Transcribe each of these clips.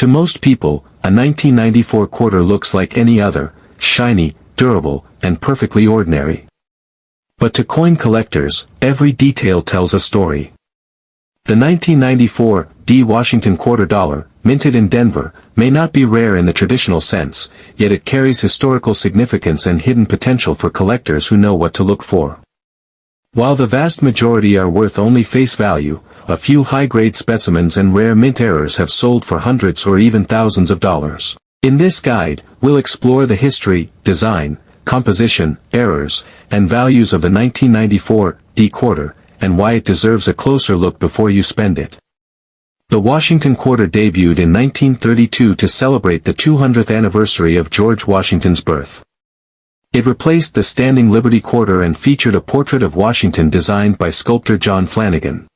To most people, a 1994 quarter looks like any other, shiny, durable, and perfectly ordinary. But to coin collectors, every detail tells a story. The 1994 D Washington quarter dollar, minted in Denver, may not be rare in the traditional sense, yet it carries historical significance and hidden potential for collectors who know what to look for. While the vast majority are worth only face value, a few high-grade specimens and rare mint errors have sold for hundreds or even thousands of dollars. In this guide, we'll explore the history, design, composition, errors, and values of the 1994 D quarter, and why it deserves a closer look before you spend it. The Washington quarter debuted in 1932 to celebrate the 200th anniversary of George Washington's birth. It replaced the standing Liberty quarter and featured a portrait of Washington designed by sculptor John Flanagan.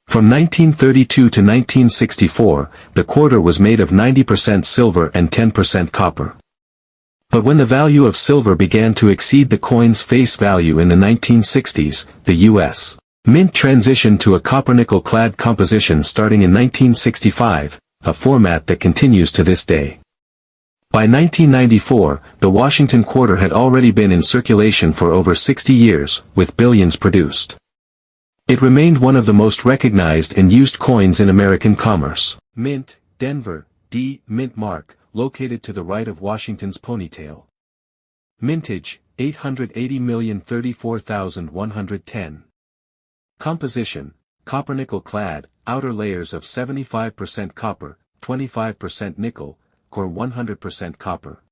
From 1932 to 1964, the quarter was made of 90% silver and 10% copper. But when the value of silver began to exceed the coin's face value in the 1960s, the U.S. Mint transitioned to a copper-nickel clad composition starting in 1965, a format that continues to this day. By 1994, the Washington quarter had already been in circulation for over 60 years, with billions produced. It remained one of the most recognized and used coins in American commerce. Mint, Denver, D. Mint mark, located to the right of Washington's ponytail. Mintage, 880,034,110. Composition, copper-nickel clad, outer layers of 75% copper, 25% nickel, core 100% copper.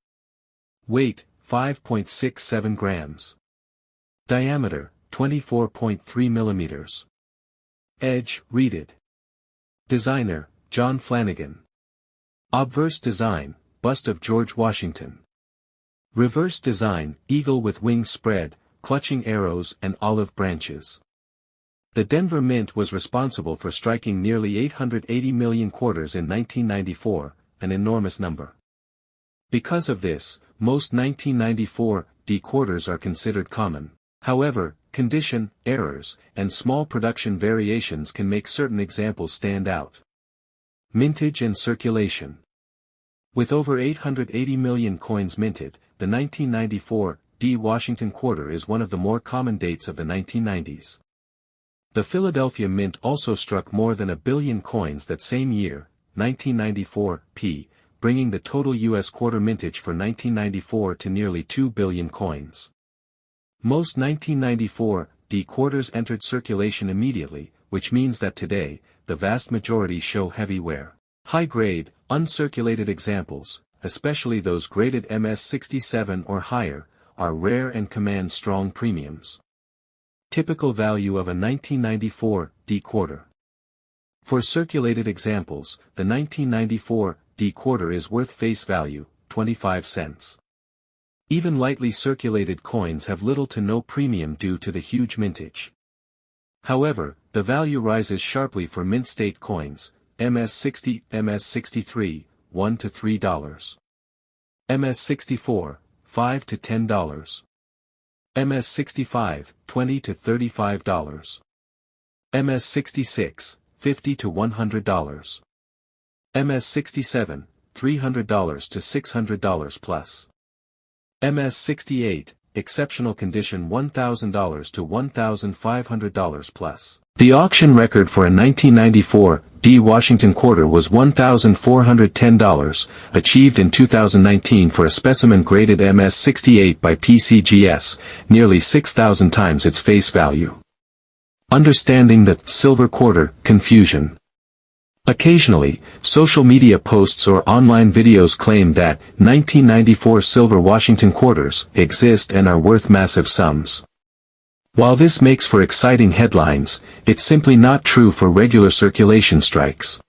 Weight, 5.67 grams. Diameter, 24.3 millimeters. Edge, reeded. Designer, John Flanagan. Obverse design, bust of George Washington. Reverse design, eagle with wings spread, clutching arrows and olive branches. The Denver Mint was responsible for striking nearly 880 million quarters in 1994, an enormous number. Because of this, most 1994 D quarters are considered common. However, condition, errors, and small production variations can make certain examples stand out. Mintage and circulation. With over 880 million coins minted, the 1994 D Washington quarter is one of the more common dates of the 1990s. The Philadelphia Mint also struck more than 1 billion coins that same year, 1994 p, bringing the total U.S. quarter mintage for 1994 to nearly 2 billion coins. Most 1994 D quarters entered circulation immediately, which means that today, the vast majority show heavy wear. High-grade, uncirculated examples, especially those graded MS67 or higher, are rare and command strong premiums. Typical value of a 1994 D quarter. For circulated examples, the 1994 D quarter is worth face value, 25 cents. Even lightly circulated coins have little to no premium due to the huge mintage. However, the value rises sharply for mint state coins, MS60, MS63, $1 to $3. MS64, $5 to $10. MS65, $20 to $35. MS66, $50 to $100. MS67, $300 to $600 plus. MS68, exceptional condition $1,000 to $1,500 plus. The auction record for a 1994 D Washington quarter was $1,410, achieved in 2019 for a specimen graded MS68 by PCGS, nearly 6,000 times its face value. Understanding the silver quarter confusion. Occasionally, social media posts or online videos claim that 1994 silver Washington quarters exist and are worth massive sums. While this makes for exciting headlines, it's simply not true for regular circulation strikes.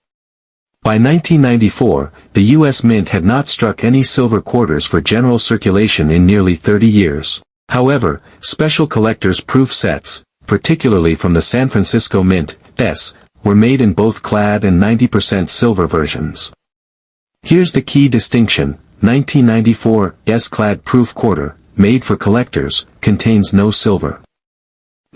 By 1994, the U.S. Mint had not struck any silver quarters for general circulation in nearly 30 years. However, special collectors' proof sets, particularly from the San Francisco Mint, were made in both clad and 90% silver versions. Here's the key distinction: 1994 S-clad proof quarter, made for collectors, contains no silver.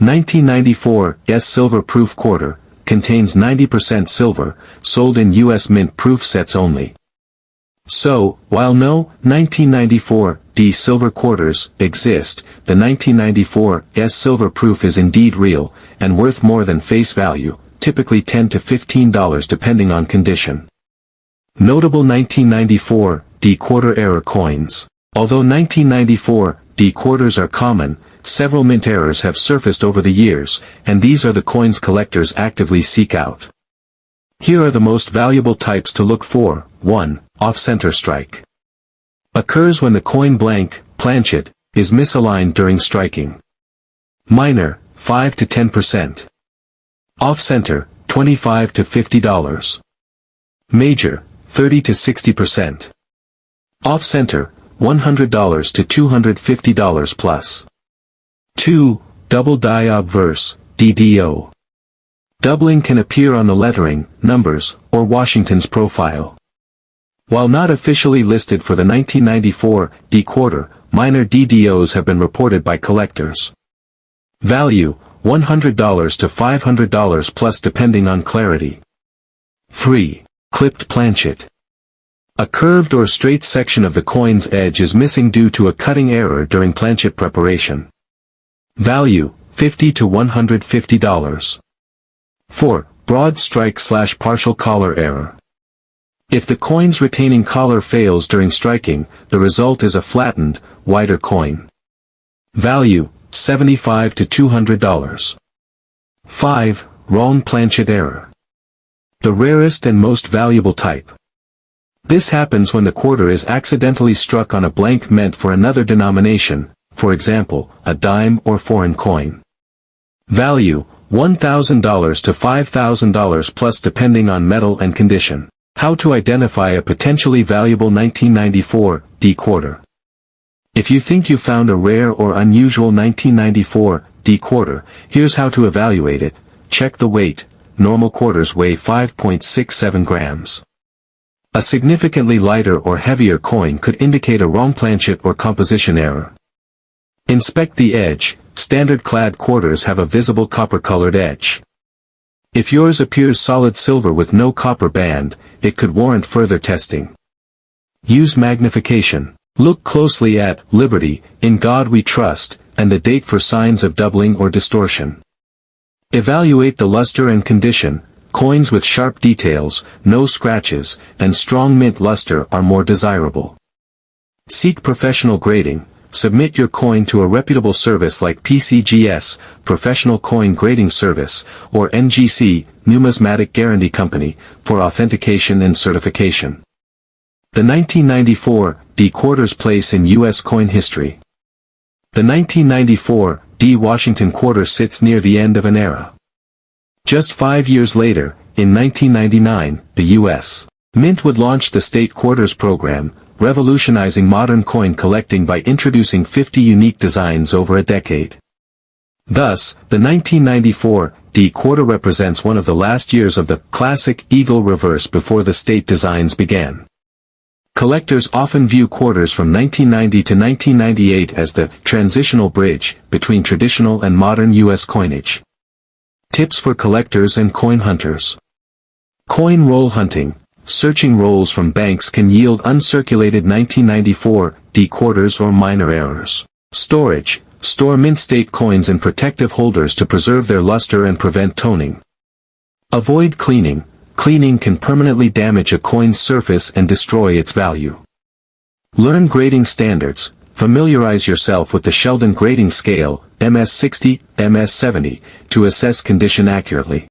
1994 S silver proof quarter, contains 90% silver, sold in U.S. mint-proof sets only. So, while no 1994D silver quarters exist, the 1994S silver proof is indeed real, and worth more than face value, typically $10 to $15 depending on condition. Notable 1994D quarter error coins. Although 1994D quarters are common, several mint errors have surfaced over the years, and these are the coins collectors actively seek out. Here are the most valuable types to look for. 1. Off-center strike. Occurs when the coin blank, planchet, is misaligned during striking. Minor, 5 to 10%. Off-center, $25 to $50. Major, 30 to 60%. Off-center, $100 to $250 plus. 2. Double die obverse, DDO. Doubling can appear on the lettering, numbers, or Washington's profile. While not officially listed for the 1994D quarter, minor DDOs have been reported by collectors. Value, $100 to $500 plus depending on clarity. 3. Clipped planchet. A curved or straight section of the coin's edge is missing due to a cutting error during planchet preparation. Value, $50 to $150. 4. Broadstrike / partial collar error. If the coin's retaining collar fails during striking, the result is a flattened, wider coin. Value, $75 to $200. 5. Wrong planchet error. The rarest and most valuable type. This happens when the quarter is accidentally struck on a blank meant for another denomination, for example, a dime or foreign coin. Value, $1,000 to $5,000 plus depending on metal and condition. How to identify a potentially valuable 1994D quarter. If you think you found a rare or unusual 1994D quarter, here's how to evaluate it. Check the weight. Normal quarters weigh 5.67 grams. A significantly lighter or heavier coin could indicate a wrong planchet or composition error. Inspect the edge. Standard clad quarters have a visible copper-colored edge. If yours appears solid silver with no copper band, it could warrant further testing. Use magnification. Look closely at Liberty, In God We Trust, and the date for signs of doubling or distortion. Evaluate the luster and condition. Coins with sharp details, no scratches, and strong mint luster are more desirable. Seek professional grading. Submit your coin to a reputable service like PCGS, Professional Coin Grading Service, or NGC, Numismatic Guarantee Company, for authentication and certification. The 1994D quarter's place in U.S. coin history. The 1994D Washington quarter sits near the end of an era. Just 5 years later, in 1999, the U.S. Mint would launch the State Quarters program, revolutionizing modern coin collecting by introducing 50 unique designs over a decade. Thus, the 1994D quarter represents one of the last years of the classic eagle reverse before the state designs began. Collectors often view quarters from 1990 to 1998 as the transitional bridge between traditional and modern U.S. coinage. Tips for collectors and coin hunters. Coin roll hunting. Searching rolls from banks can yield uncirculated 1994D quarters or minor errors. Storage. Store mint state coins in protective holders to preserve their luster and prevent toning. Avoid cleaning. Cleaning can permanently damage a coin's surface and destroy its value. Learn grading standards. Familiarize yourself with the Sheldon grading scale, MS-60, MS-70, to assess condition accurately.